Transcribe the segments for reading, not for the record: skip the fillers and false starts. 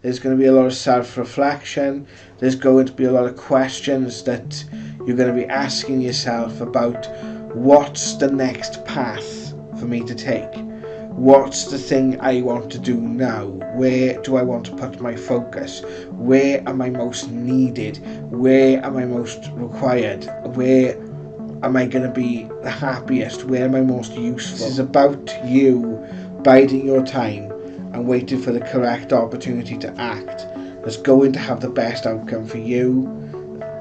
There's going to be a lot of self-reflection. There's going to be a lot of questions that you're going to be asking yourself about what's the next path for me to take? What's the thing I want to do now? Where do I want to put my focus? Where am I most needed? Where am I most required? Where am I going to be the happiest? Where am I most useful? This is about you biding your time and waiting for the correct opportunity to act that's going to have the best outcome for you,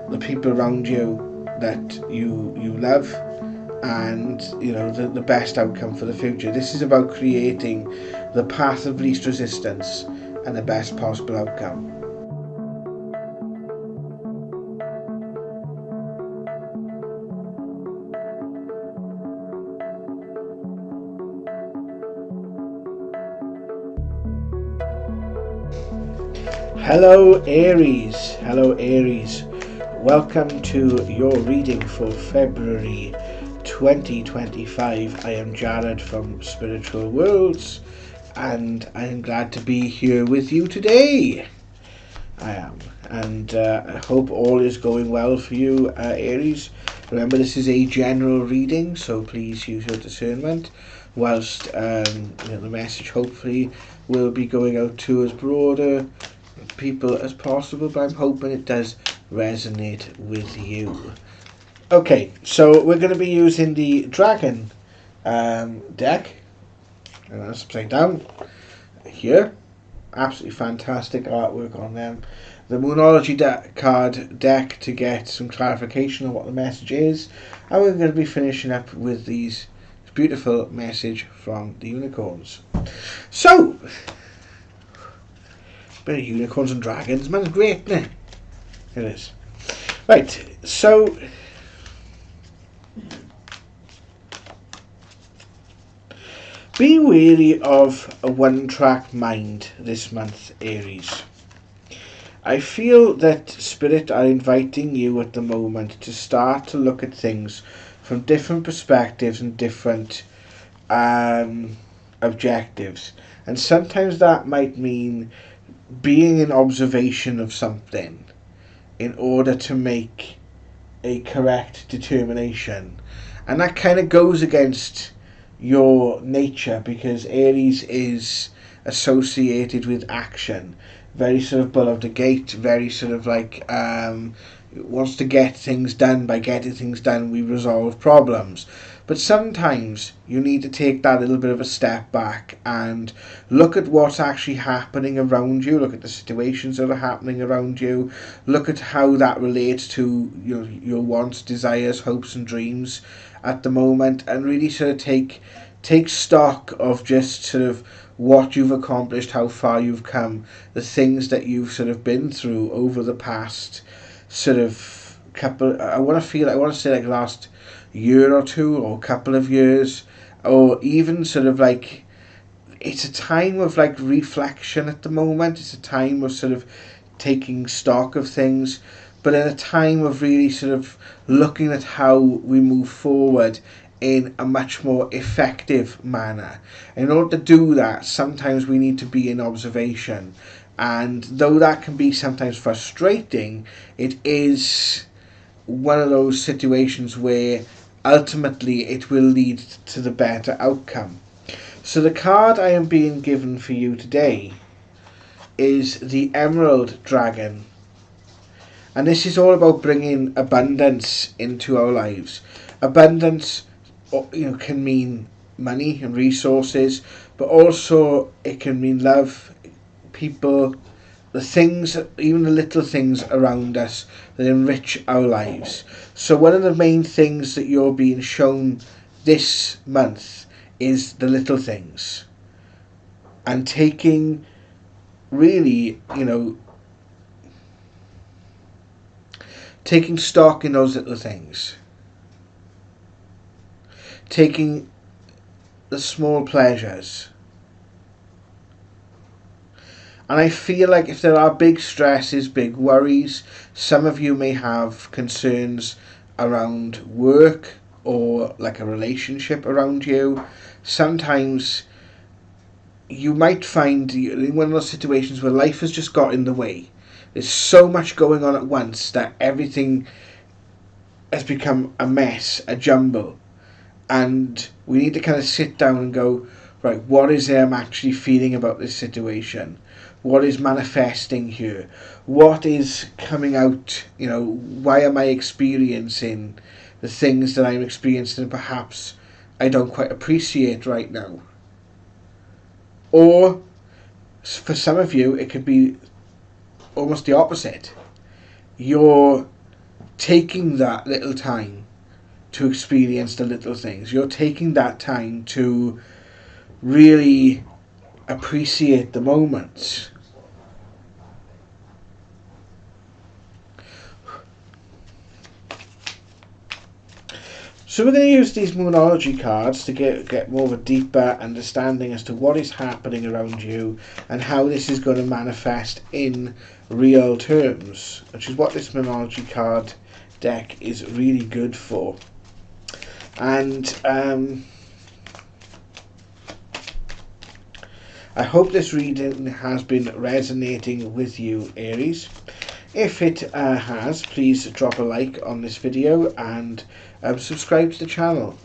the people around you that you love, and the best outcome for the future. This is about creating the path of least resistance and the best possible outcome. Hello Aries, welcome to your reading for February 2025. I am Jared from Spiritual Worlds and I am glad to be here with you today. I am, and I hope all is going well for you, Aries. Remember, this is a general reading, so please use your discernment, whilst the message hopefully will be going out to as broader people as possible, but I'm hoping it does resonate with you. Okay, so we're going to be using the Dragon deck, and that's upside down here. Absolutely fantastic artwork on them. The Moonology card deck to get some clarification on what the message is, and we're going to be finishing up with these beautiful message from the unicorns. So, bit of unicorns and dragons, man, it's great, isn't it? It is. Right, so be wary of a one-track mind this month, Aries. I feel that Spirit are inviting you at the moment to start to look at things from different perspectives and different objectives. And sometimes that might mean being in observation of something in order to make a correct determination. And that kind of goes against your nature, because Aries is associated with action, very sort of bull of the gate, very sort of like wants to get things done. By getting things done we resolve problems. But sometimes you need to take that little bit of a step back and look at what's actually happening around you, look at the situations that are happening around you, look at how that relates to your wants, desires, hopes and dreams at the moment, and really sort of take stock of just sort of what you've accomplished, how far you've come, the things that you've sort of been through over the past sort of couple, I want to say like last year or two, or couple of years, or even sort of like, it's a time of like reflection at the moment. It's a time of sort of taking stock of things, but in a time of really sort of looking at how we move forward in a much more effective manner. In order to do that, sometimes we need to be in observation, and though that can be sometimes frustrating, it is one of those situations where ultimately it will lead to the better outcome. So the card I am being given for you today is the Emerald Dragon, and this is all about bringing abundance into our lives. Abundance can mean money and resources, but also it can mean love, people, the things, even the little things around us that enrich our lives. So one of the main things that you're being shown this month is the little things, and taking really, taking stock in those little things, taking the small pleasures. And I feel like if there are big stresses, big worries, some of you may have concerns around work or like a relationship around you. Sometimes you might find in one of those situations where life has just got in the way. There's so much going on at once that everything has become a mess, a jumble. And we need to kind of sit down and go, right, what is it I'm actually feeling about this situation? What is manifesting here? What is coming out? Why am I experiencing the things that I'm experiencing and perhaps I don't quite appreciate right now? Or for some of you, it could be almost the opposite. You're taking that little time to experience the little things. You're taking that time to really appreciate the moments. So we're going to use these Moonology cards to get more of a deeper understanding as to what is happening around you and how this is going to manifest in real terms, which is what this Moonology card deck is really good for. And I hope this reading has been resonating with you, Aries. If it has, please drop a like on this video and subscribe to the channel,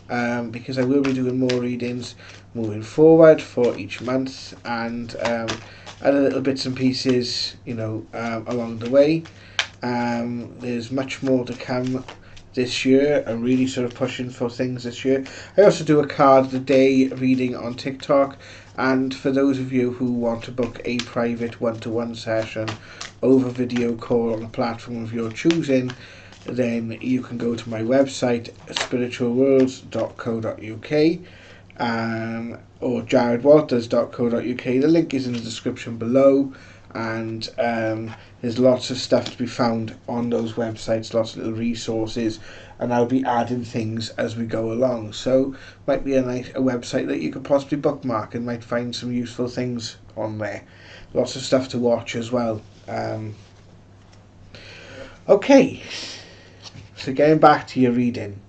because I will be doing more readings moving forward for each month, and other little bits and pieces, along the way. There's much more to come this year. I'm really sort of pushing for things this year. I also do a card of the day reading on TikTok, and for those of you who want to book a private one-to-one session over video call on a platform of your choosing, then you can go to my website spiritualworlds.co.uk or jaredwalters.co.uk. The link is in the description below, and there's lots of stuff to be found on those websites, lots of little resources, and I'll be adding things as we go along. So might be a website that you could possibly bookmark and might find some useful things on there. Lots of stuff to watch as well. Okay, so getting back to your reading.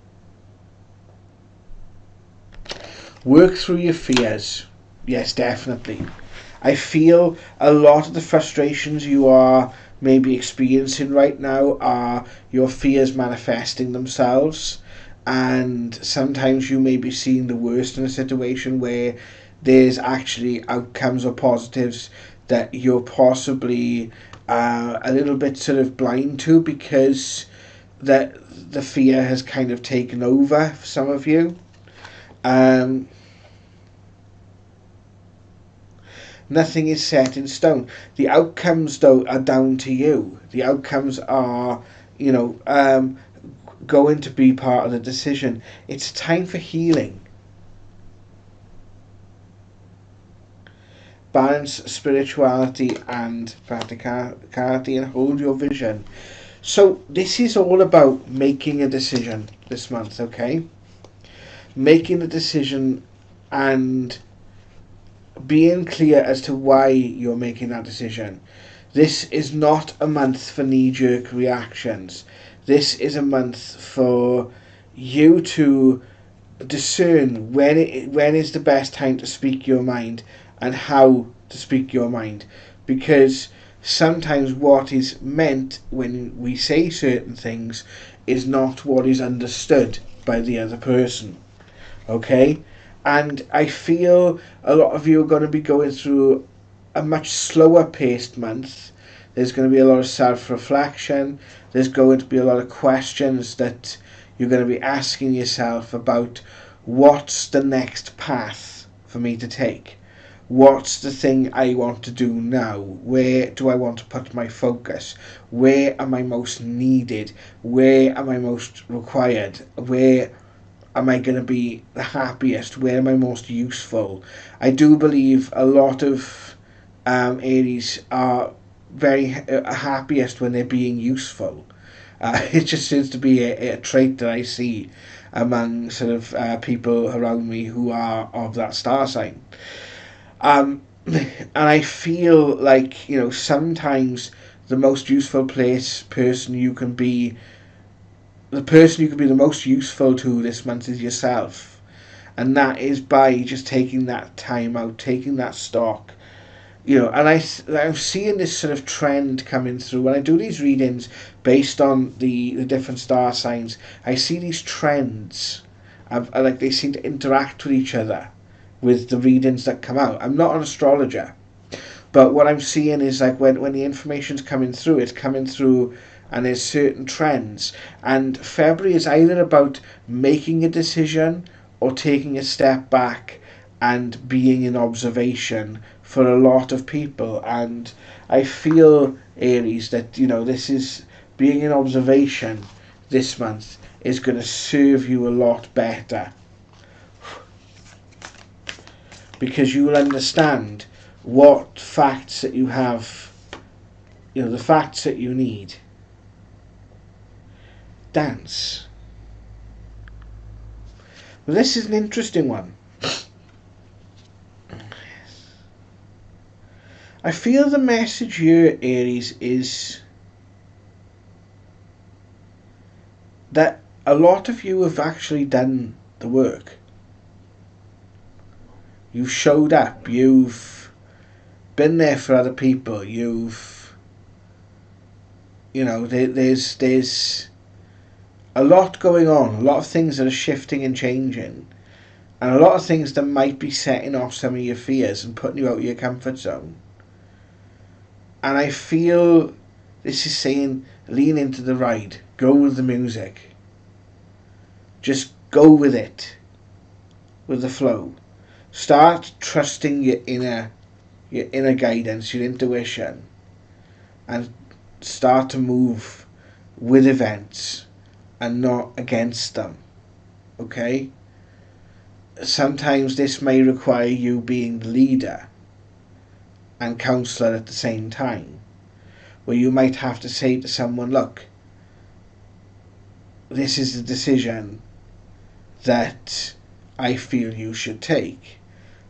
Work through your fears. Yes, definitely. I feel a lot of the frustrations you are maybe experiencing right now are your fears manifesting themselves, and sometimes you may be seeing the worst in a situation where there's actually outcomes or positives that you're possibly a little bit sort of blind to, because that the fear has kind of taken over for some of you. Nothing is set in stone. The outcomes, though, are down to you. The outcomes are, going to be part of the decision. It's time for healing. Balance spirituality and practicality, and hold your vision. So this is all about making a decision this month, okay? Making a decision and being clear as to why you're making that decision. This is not a month for knee-jerk reactions. This is a month for you to discern when is the best time to speak your mind and how to speak your mind, because sometimes what is meant when we say certain things is not what is understood by the other person, okay? And I feel a lot of you are going to be going through a much slower paced month. There's going to be a lot of self-reflection. There's going to be a lot of questions that you're going to be asking yourself about what's the next path for me to take? What's the thing I want to do now? Where do I want to put my focus? Where am I most needed? Where am I most required? Where am I going to be the happiest? Where am I most useful? I do believe a lot of Aries are very happiest when they're being useful. It just seems to be a trait that I see among sort of people around me who are of that star sign. And I feel like, sometimes the most useful person you can be the most useful to this month is yourself. and that is by just taking that time out, taking that stock. You know, and I'm seeing this sort of trend coming through when I do these readings based on the different star signs. I see these trends of, like, they seem to interact with each other with the readings that come out. I'm not an astrologer, but what I'm seeing is, like, when the information's coming through, it's coming through and there's certain trends. And February is either about making a decision or taking a step back and being in observation for a lot of people. And I feel, Aries, that, you know, this is being in observation this month is going to serve you a lot better, because you will understand what facts that you have, you know, the facts that you need. Dance. Well, this is an interesting one. I feel the message here, Aries, is that a lot of you have actually done the work. You've showed up, you've been there for other people, you've, you know, there's a lot going on, a lot of things that are shifting and changing, and a lot of things that might be setting off some of your fears and putting you out of your comfort zone. And I feel this is saying, lean into the ride, go with the music, just go with it, with the flow. Start trusting your inner guidance, your intuition, and start to move with events and not against them. Okay? Sometimes this may require you being the leader and counsellor at the same time, where you might have to say to someone, look, this is the decision that I feel you should take.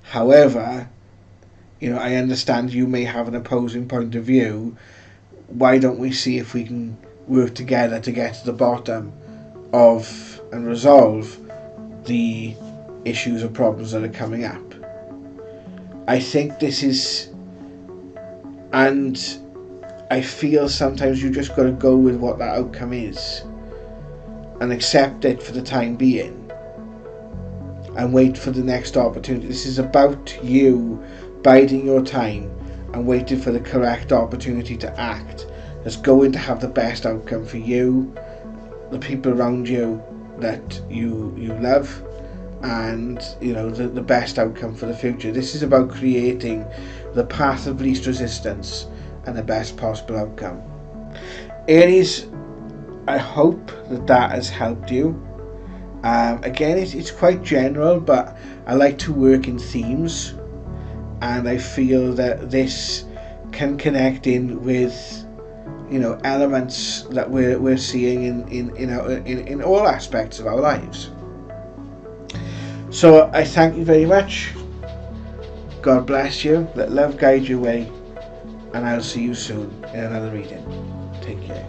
However, you know, I understand you may have an opposing point of view. Why don't we see if we can work together to get to the bottom of and resolve the issues or problems that are coming up? I think this is, and I feel sometimes you just got to go with what that outcome is and accept it for the time being and wait for the next opportunity. This is about you biding your time and waiting for the correct opportunity to act that's going to have the best outcome for you, the people around you that you love, and, you know, the best outcome for the future. This is about creating the path of least resistance and the best possible outcome. Aries, I hope that has helped you. Again, it's quite general, but I like to work in themes, and I feel that this can connect in with, you know, elements that we're seeing in all aspects of our lives. So I thank you very much. God bless you. Let love guide your way, and I'll see you soon in another reading. Take care.